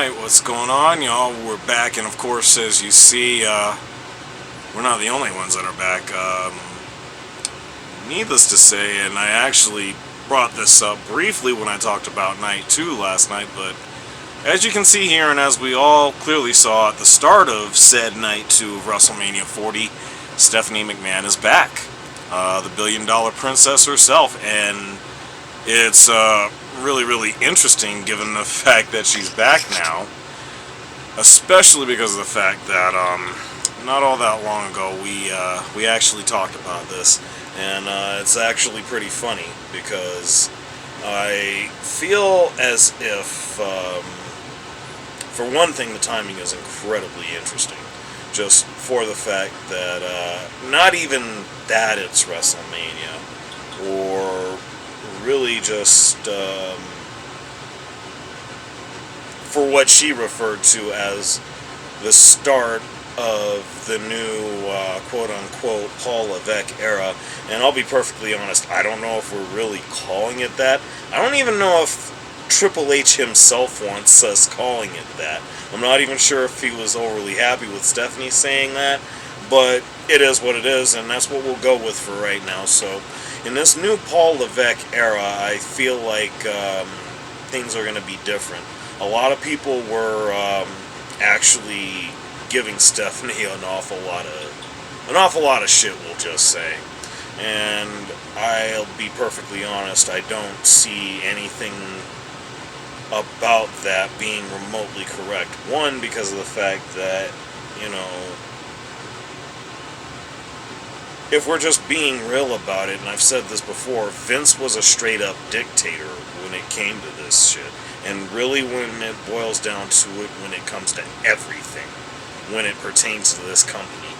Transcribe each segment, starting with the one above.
Alright, what's going on, y'all? We're back, and of course, as you see, we're not the only ones that are back. Needless to say, and I actually brought this up briefly when I talked about Night 2 last night, but as you can see here, and as we all clearly saw at the start of said Night 2 of WrestleMania 40, Stephanie McMahon is back. The billion-dollar princess herself, and it's really interesting given the fact that she's back now, especially because of the fact that not all that long ago we actually talked about this, and it's actually pretty funny because I feel as if for one thing, the timing is incredibly interesting, just for the fact that not even that it's WrestleMania, or really just for what she referred to as the start of the new quote-unquote Paul Levesque era. And I'll be perfectly honest, I don't know if we're really calling it that. I don't even know if Triple H himself wants us calling it that. I'm not even sure if he was overly happy with Stephanie saying that, but it is what it is, and that's what we'll go with for right now. So in this new Paul Levesque era, I feel like things are going to be different. A lot of people were actually giving Stephanie an awful lot of shit, we'll just say. And I'll be perfectly honest, I don't see anything about that being remotely correct. One, because of the fact that, you know, if we're just being real about it, and I've said this before, Vince was a straight-up dictator when it came to this shit. And really, when it boils down to it, when it comes to everything, when it pertains to this company.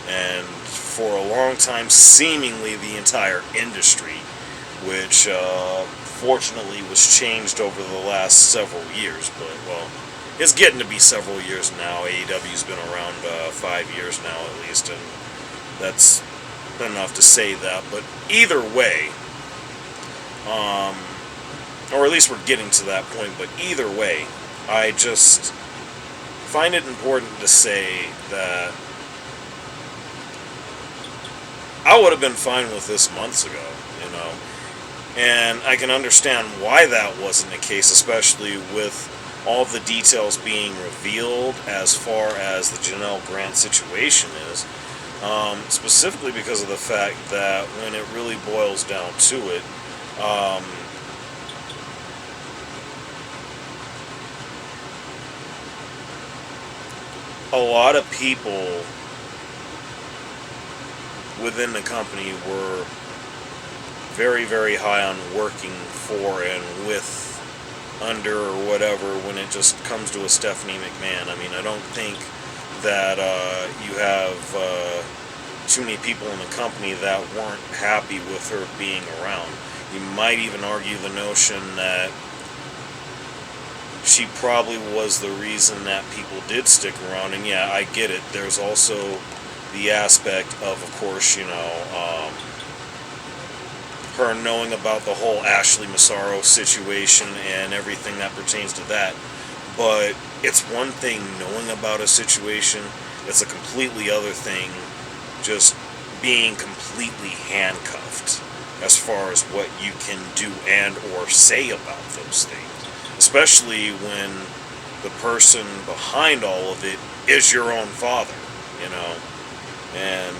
And for a long time, seemingly the entire industry, which fortunately was changed over the last several years. But, well, it's getting to be several years now. AEW's been around 5 years now, at least, and that's enough to say that. But either way, or at least we're getting to that point, but either way, I just find it important to say that I would have been fine with this months ago, you know, and I can understand why that wasn't the case, especially with all the details being revealed as far as the Janelle Grant situation is, specifically because of the fact that when it really boils down to it, a lot of people within the company were very high on working for and with, under, or whatever when it just comes to a Stephanie McMahon. I mean, I don't think that you have too many people in the company that weren't happy with her being around. You might even argue the notion that she probably was the reason that people did stick around. And yeah, I get it. There's also the aspect of course, you know, her knowing about the whole Ashley Massaro situation and everything that pertains to that. But it's one thing knowing about a situation, it's a completely other thing just being completely handcuffed as far as what you can do and or say about those things. Especially when the person behind all of it is your own father, you know. And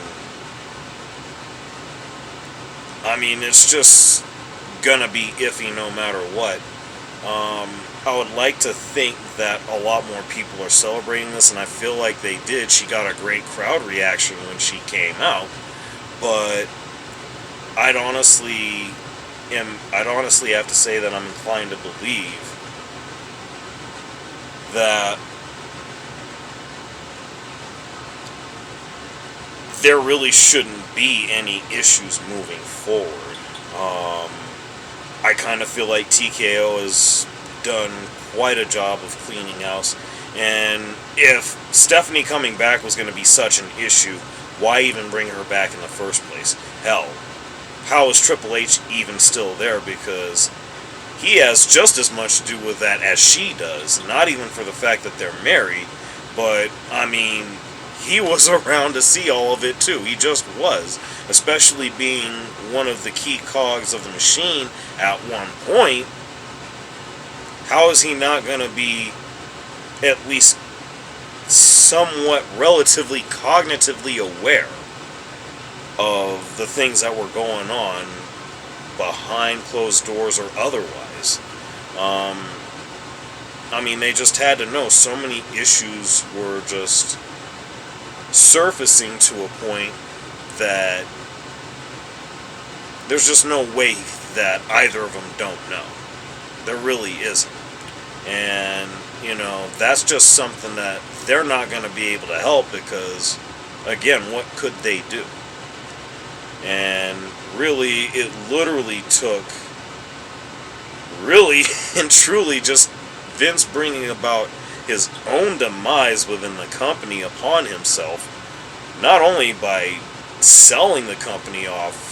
I mean, it's just gonna be iffy no matter what. I would like to think that a lot more people are celebrating this, and I feel like they did. She got a great crowd reaction when she came out, but I'd honestly have to say that I'm inclined to believe that there really shouldn't be any issues moving forward. I kind of feel like TKO has done quite a job of cleaning house, and if Stephanie coming back was going to be such an issue, why even bring her back in the first place? Hell, how is Triple H even still there? Because he has just as much to do with that as she does. Not even for the fact that they're married, but, I mean, he was around to see all of it too. He just was. Especially being one of the key cogs of the machine at one point. How is he not going to be at least somewhat relatively cognitively aware of the things that were going on behind closed doors or otherwise? I mean, they just had to know so many issues were just surfacing to a point that there's just no way that either of them don't know. There really isn't. And, you know, that's just something that they're not going to be able to help because, again, what could they do? And really, it literally took, really and truly, just Vince bringing about his own demise within the company upon himself, not only by selling the company off,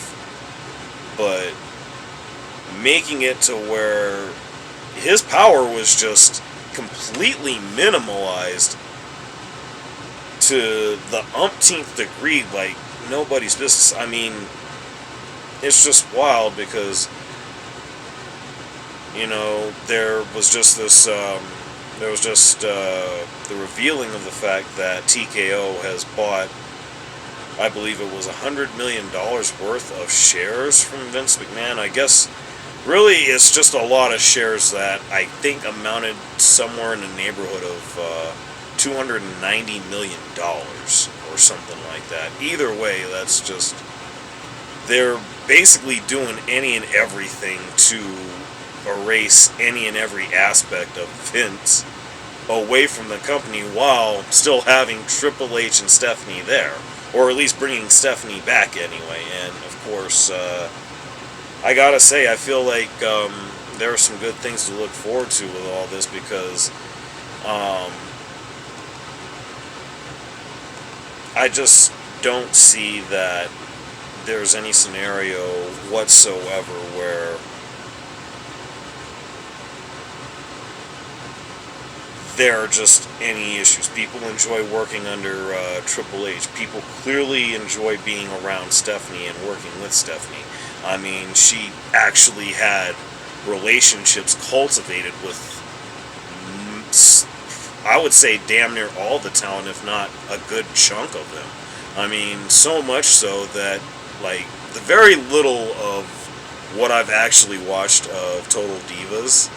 but making it to where his power was just completely minimalized to the umpteenth degree, like nobody's business. I mean, it's just wild because, you know, there was just this, the revealing of the fact that TKO has bought, I believe it was $100 million worth of shares from Vince McMahon. I guess really it's just a lot of shares that I think amounted somewhere in the neighborhood of $290 million or something like that. Either way, that's just, they're basically doing any and everything to erase any and every aspect of Vince away from the company while still having Triple H and Stephanie there. Or at least bringing Stephanie back anyway. And, of course, I gotta say, I feel like there are some good things to look forward to with all this because I just don't see that there's any scenario whatsoever where there are just any issues. People enjoy working under Triple H. People clearly enjoy being around Stephanie and working with Stephanie. I mean, she actually had relationships cultivated with, I would say, damn near all the talent, if not a good chunk of them. I mean, so much so that, like, the very little of what I've actually watched of Total Divas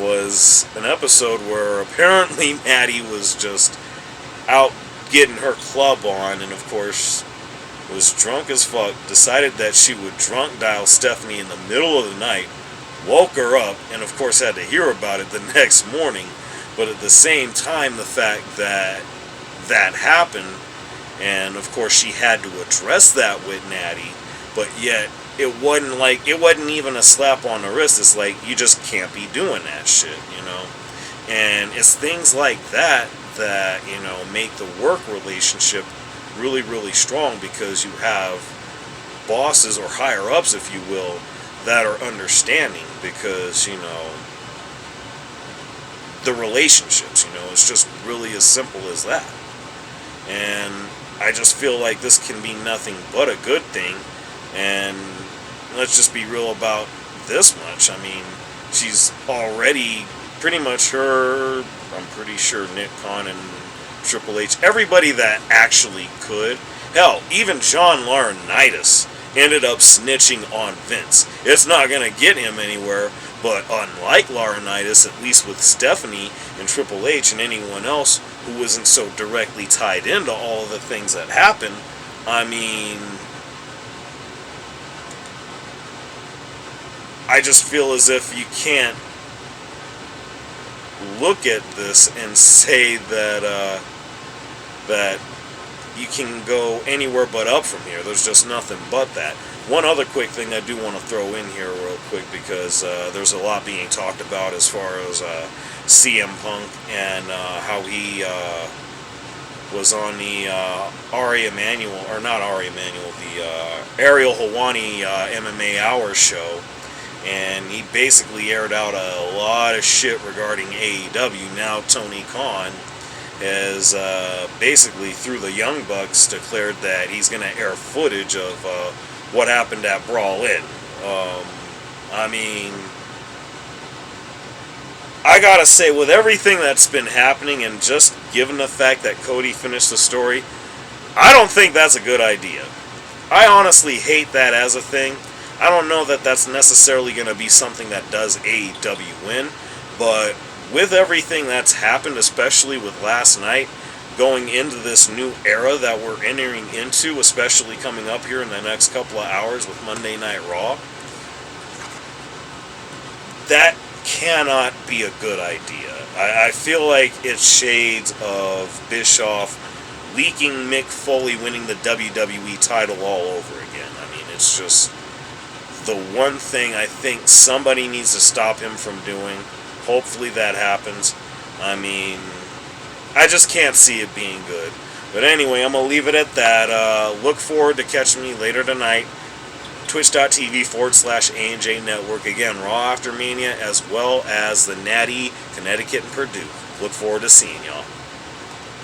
was an episode where apparently Maddie was just out getting her club on, and of course was drunk as fuck, decided that she would drunk dial Stephanie in the middle of the night, woke her up, and of course had to hear about it the next morning. But at the same time, the fact that that happened, and of course she had to address that with Natty, but yet it wasn't even a slap on the wrist. It's like, you just can't be doing that shit, you know? And it's things like that that, you know, make the work relationship really, really strong, because you have bosses or higher ups, if you will, that are understanding, because, you know, the relationships, you know, it's just really as simple as that. And I just feel like this can be nothing but a good thing. And let's just be real about this much. I mean, she's already pretty much I'm pretty sure Nick Khan and Triple H, everybody that actually could, hell, even John Laurinaitis ended up snitching on Vince. It's not going to get him anywhere, but unlike Laurinaitis, at least with Stephanie and Triple H and anyone else who isn't so directly tied into all of the things that happen, I mean, I just feel as if you can't look at this and say that that you can go anywhere but up from here. There's just nothing but that. One other quick thing I do want to throw in here real quick, because there's a lot being talked about as far as CM Punk and how he was on the Ari Emanuel, or not Ari Emanuel, the Ariel Helwani MMA Hour show. and he basically aired out a lot of shit regarding AEW. Now Tony Khan has basically, through the Young Bucks, declared that he's going to air footage of what happened at Brawl In. I mean, I gotta say, with everything that's been happening, and just given the fact that Cody finished the story, I don't think that's a good idea. I honestly hate that as a thing. I don't know that that's necessarily going to be something that does AEW win, but with everything that's happened, especially with last night, going into this new era that we're entering into, especially coming up here in the next couple of hours with Monday Night Raw, that cannot be a good idea. I feel like it's shades of Bischoff leaking Mick Foley winning the WWE title all over again. I mean, it's just the one thing I think somebody needs to stop him from doing. Hopefully that happens. I mean, I just can't see it being good. But anyway, I'm going to leave it at that. Look forward to catching me later tonight. Twitch.tv/A&J Network. Again, Raw After Mania, as well as the Natty, Connecticut, and Purdue. Look forward to seeing y'all.